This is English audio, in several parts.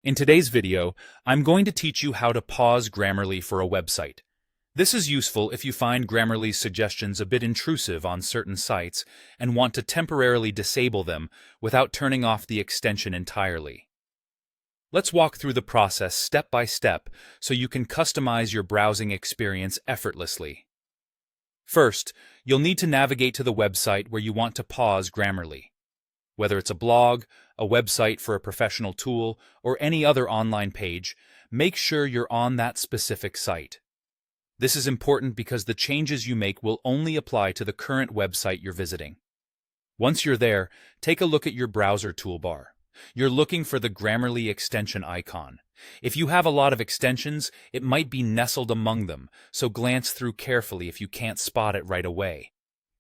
In today's video, I'm going to teach you how to pause Grammarly for a website. This is useful if you find Grammarly's suggestions a bit intrusive on certain sites and want to temporarily disable them without turning off the extension entirely. Let's walk through the process step by step so you can customize your browsing experience effortlessly. First, you'll need to navigate to the website where you want to pause Grammarly. Whether it's a blog, a website for a professional tool, or any other online page, make sure you're on that specific site. This is important because the changes you make will only apply to the current website you're visiting. Once you're there, take a look at your browser toolbar. You're looking for the Grammarly extension icon. If you have a lot of extensions, it might be nestled among them, so glance through carefully if you can't spot it right away.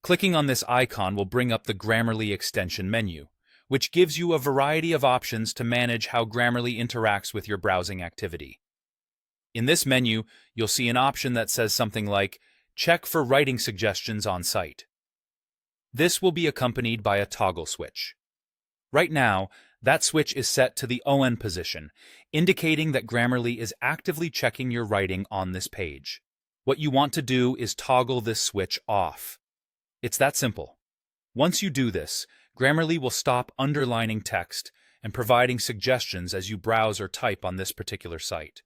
Clicking on this icon will bring up the Grammarly extension menu, which gives you a variety of options to manage how Grammarly interacts with your browsing activity. In this menu, you'll see an option that says something like, "Check for writing suggestions on site." This will be accompanied by a toggle switch. Right now, that switch is set to the ON position, indicating that Grammarly is actively checking your writing on this page. What you want to do is toggle this switch off. It's that simple. Once you do this, Grammarly will stop underlining text and providing suggestions as you browse or type on this particular site.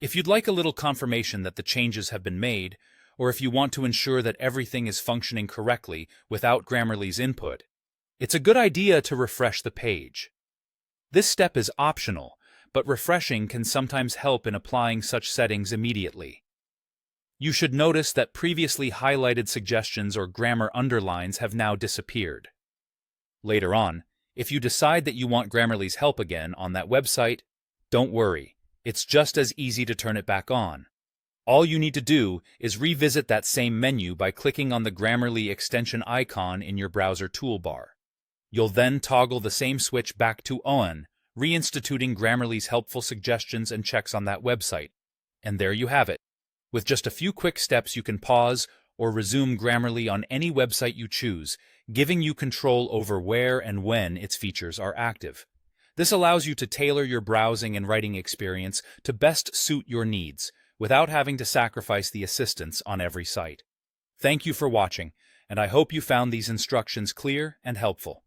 If you'd like a little confirmation that the changes have been made, or if you want to ensure that everything is functioning correctly without Grammarly's input, it's a good idea to refresh the page. This step is optional, but refreshing can sometimes help in applying such settings immediately. You should notice that previously highlighted suggestions or grammar underlines have now disappeared. Later on, if you decide that you want Grammarly's help again on that website, don't worry, it's just as easy to turn it back on. All you need to do is revisit that same menu by clicking on the Grammarly extension icon in your browser toolbar. You'll then toggle the same switch back to ON, reinstituting Grammarly's helpful suggestions and checks on that website. And there you have it. With just a few quick steps, you can pause or resume Grammarly on any website you choose, giving you control over where and when its features are active. This allows you to tailor your browsing and writing experience to best suit your needs, without having to sacrifice the assistance on every site. Thank you for watching, and I hope you found these instructions clear and helpful.